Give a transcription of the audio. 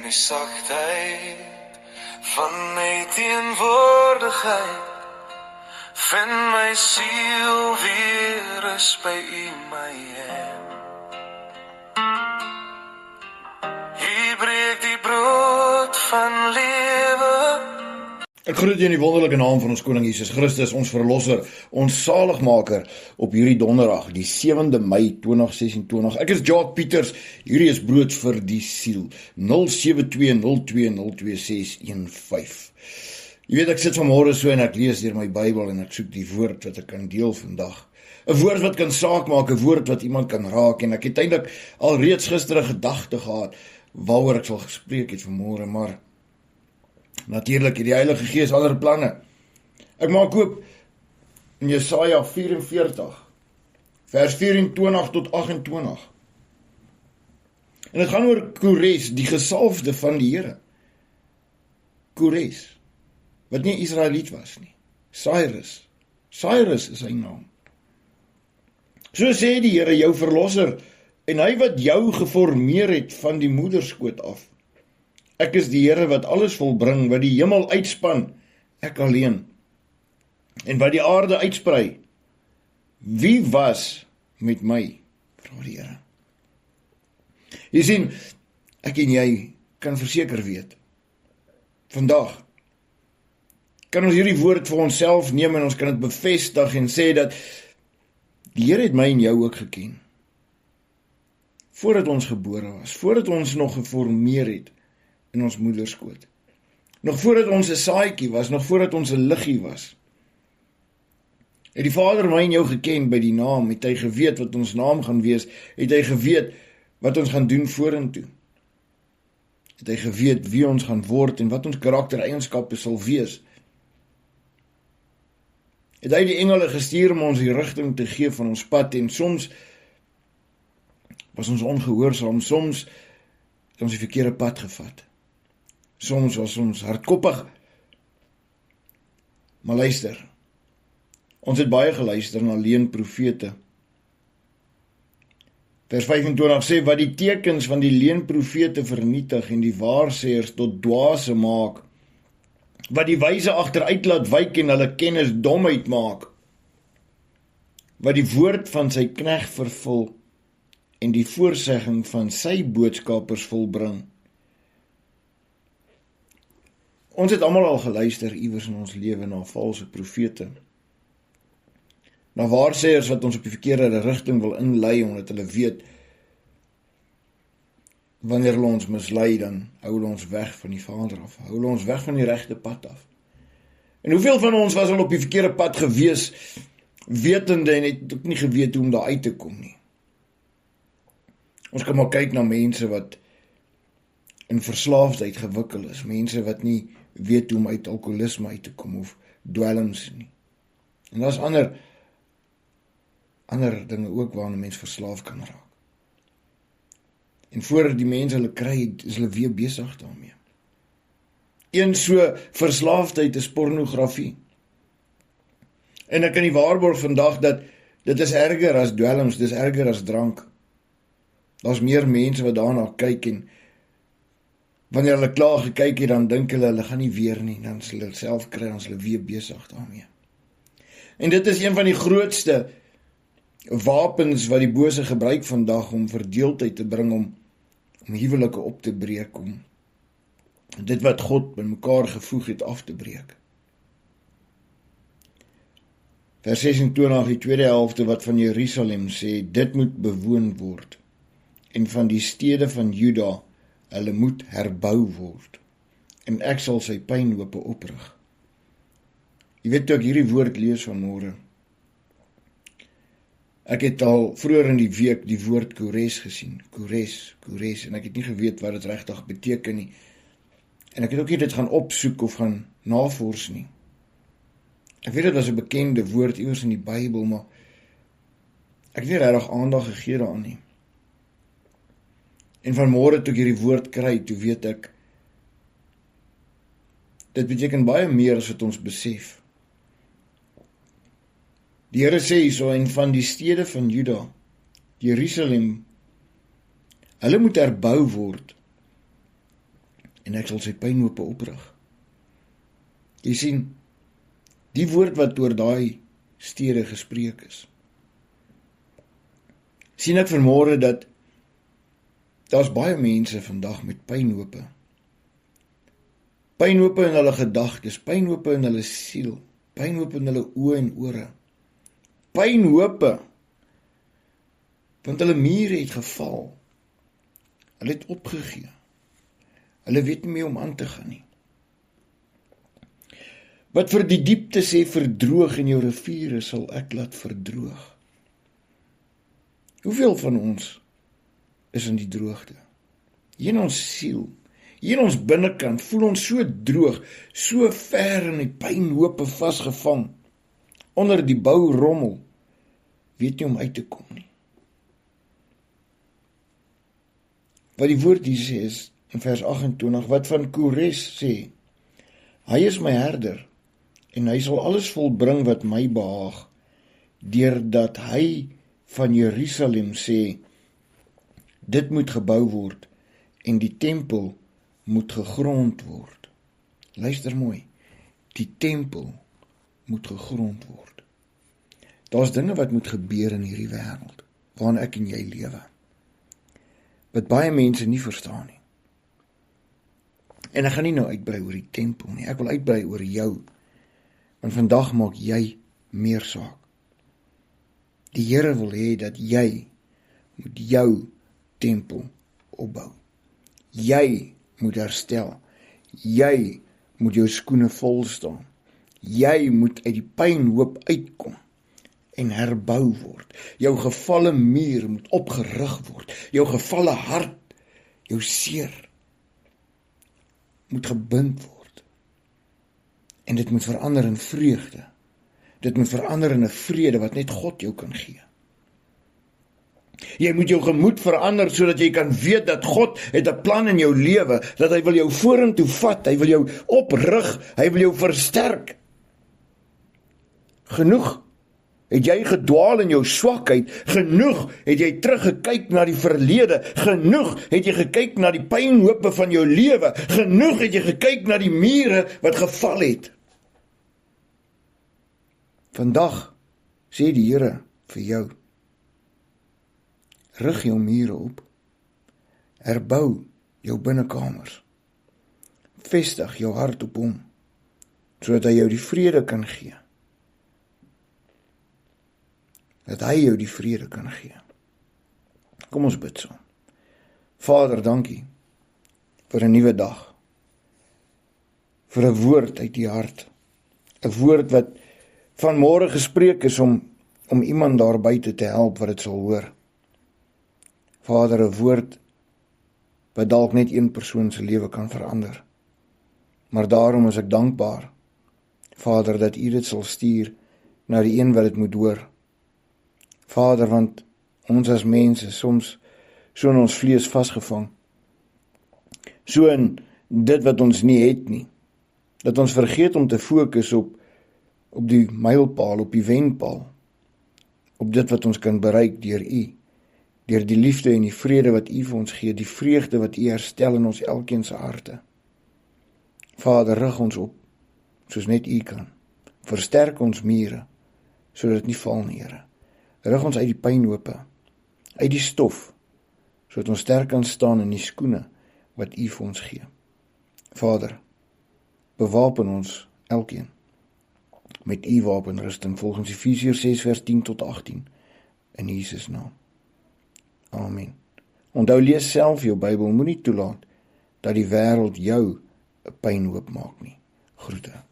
die sagtheid van my teenwoordigheid. Vind my siel weer rus by U, my Heer. U breek die brood van lewe. Ek groet U in die wonderlike naam van ons Koning Jesus Christus, ons Verlosser, ons Saligmaker, op hierdie donderdag, die 7de Mei 2026. Ek is Jacques Pieters, hierdie is Brood vir die Siel, 0720202615. Jy weet, ek sit vanmôre so en ek lees deur my Bybel en ek soek die woord wat ek kan deel vandag. 'n Woord wat kan saak maak, 'n woord wat iemand kan raak, en ek het eintlik al reeds gister 'n gedagte gehad waaroor ek sal gespreek het vanmôre, maar natuurlik het die Heilige Gees ander planne. Ek maak oop in Jesaja 44, vers 24 tot 28. En dit gaan oor Kores, die gesalfde van die Here. Kores, wat nie Israeliet was nie. Cyrus is sy naam. So sê die Here, jou Verlosser, en hy wat jou geformeer het van die moederskoot af. Ek is die Here wat alles volbring, wat die hemel uitspan, ek alleen, en wat die aarde uitsprei. Wie was met my, vra die Here. Jy sien, ek en jy kan verseker weet, vandag kan ons hierdie woord vir onsself neem en ons kan dit bevestig en sê dat die Here het my en jou ook geken. Voordat ons gebore was, voordat ons nog geformeer het in ons moederskoot. Nog voordat ons 'n saadjie was, nog voordat ons 'n liggie was. Het die Vader my en jou geken by die naam, het hy geweet wat ons naam gaan wees, het hy geweet wat ons gaan doen vorentoe. Het hy geweet wie ons gaan word en wat ons karaktereienskappe sal wees. Het hy die engele gestuur om ons die rigting te gee van ons pad, en soms was ons ongehoorsaam, soms het ons die verkeerde pad gevat. Soms was ons hardkoppig. Maar luister, ons het baie geluister na leenprofete. Vers 25 sê, wat die tekens van die leenprofete vernietig en die waarsêers tot dwaase maak, wat die wyse agteruit laat wyk en hulle kennis domheid maak, wat die woord van sy knegt vervul en die voorsegging van sy boodskappers volbring. Ons het almal al geluister iewers in ons lewe na valse profete, na waarsêers wat ons op die verkeerde rigting wil inlei, omdat hulle weet, wanneer hulle ons mislei, dan hou hulle ons weg van die Vader af, hou hulle ons weg van die regte pad af. En hoeveel van ons was al op die verkeerde pad gewees, wetende en het ook nie geweet hoe om daar uit te kom nie. Ons kan maar kyk na mense wat in verslaafdheid gewikkel is, mense wat nie weet hoe om uit alkoholisme uit te kom, of dwelms nie. En daar's ander dinge ook waarna 'n mens verslaaf kan raak. En voordat die mense hulle kry, is hulle weer besig daarmee. Een so verslaafdheid is pornografie. En ek kan nie waarborg vandag dat dit is erger as dwelms, dit is erger as drank. Daar's meer mense wat daarna kyk, en wanneer hulle klaar gekyk het, dan dink hulle gaan nie weer nie, dan sal hulle self kry, dan sal hulle weer besig daarmee. En dit is een van die grootste wapens wat die bose gebruik vandag om verdeeldheid te bring, om huwelike op te breek, om dit wat God by mekaar gevoeg het af te breek. Vers 26, die tweede helfte wat van Jerusalem sê, dit moet bewoon word, en van die stede van Juda, hulle moet herbou word, en ek sal sy pynhope oprig. Jy weet, toe ek hierdie woord lees vanmôre, ek het al vroeër in die week die woord Kores gesien, Kores, en ek het nie geweet wat dit regtig beteken nie, en ek het ook nie dit gaan opsoek of gaan navors nie. Ek weet dit was 'n bekende woord iewers in die Bybel, maar ek het nie regtig aandag gegee daaraan nie. En vanmôre toe ek hierdie woord kry, toe weet ek, dit beteken baie meer as wat ons besef. Die Here sê hierso, en van die stede van Juda, Jerusalem, hulle moet herbou word, en ek sal sy pynhope oprig. Jy sien, die woord wat oor daai stede gespreek is. Sien ek vanmôre dat daar's baie mense vandag met pynhope. Pynhope in hulle gedagtes, pynhope in hulle siel, pynhope in hulle oë en ore. Pynhope, want hulle mure het geval. Hulle het opgegee. Hulle weet nie meer om aan te gaan nie. Wat vir die diepte sê verdroog in jou riviere sal ek laat verdroog. Hoeveel van ons is in die droogte? Hier in ons siel, hier in ons binnekant voel ons so droog, so ver in die pynhope vasgevang, onder die bourommel, weet nie om uit te kom nie. Wat die woord hier sê is, in vers 28, wat van Kores sê, hy is my herder, en hy sal alles volbring wat my behaag, deurdat hy van Jerusalem sê, dit moet gebou word, en die tempel moet gegrond word. Luister mooi, die tempel moet gegrond word. Daar's dinge wat moet gebeur in hierdie wêreld, waarin ek en jy lewe, wat baie mense nie verstaan nie. En ek gaan nie nou uitbrei oor die tempel nie, ek wil uitbrei oor jou, want vandag maak jy meer saak. Die Here wil hê dat jy moet jou tempel opbou. Jy moet herstel. Jy moet jou skoene vol staan. Jy moet uit die pynhoop uitkom en herbou word. Jou gevalle muur moet opgerig word. Jou gevalle hart, jou seer, moet gebind word. En dit moet verander in vreugde. Dit moet verander in 'n vrede wat net God jou kan gee. Jy moet jou gemoed verander sodat jy kan weet dat God het 'n plan in jou lewe, dat hy wil jou vorentoe vat, hy wil jou oprig, hy wil jou versterk. Genoeg het jy gedwaal in jou swakheid, genoeg het jy teruggekyk na die verlede, genoeg het jy gekyk na die pynhope van jou lewe, genoeg het jy gekyk na die mure wat geval het. Vandag sê die Here vir jou, rig jou mure op, herbou jou binnekamers, vestig jou hart op hom, sodat hy jou die vrede kan gee. Dat hy jou die vrede kan gee. Kom ons bid saam. Vader, dankie vir 'n nuwe dag, vir 'n woord uit die hart, 'n woord wat vanmôre gespreek is om iemand daar buite te help wat dit sal hoor. Vader, 'n woord wat dalk net een persoon se lewe kan verander. Maar daarom is ek dankbaar, Vader, dat U dit sal stuur na die een wat dit moet hoor. Vader, want ons as mense soms so in ons vlees vasgevang, so in dit wat ons nie het nie, dat ons vergeet om te fokus op die mylpaal, op die wenpaal, op dit wat ons kan bereik deur U, deur die liefde en die vrede wat U vir ons gee, die vreugde wat U herstel in ons elkeen se harte. Vader, rig ons op, soos net U kan. Versterk ons mure, sodat dit nie val nie, Here. Rig ons uit die pynhope, uit die stof, sodat ons sterk kan staan in die skoene wat U vir ons gee. Vader, bewapen ons elkeen met U wapenrusting volgens Efesiërs 6 vers 10 tot 18 in Jesus naam. Amen. Onthou, lees self jou Bybel, moenie toelaat dat die wêreld jou 'n pynhoop maak nie. Groete.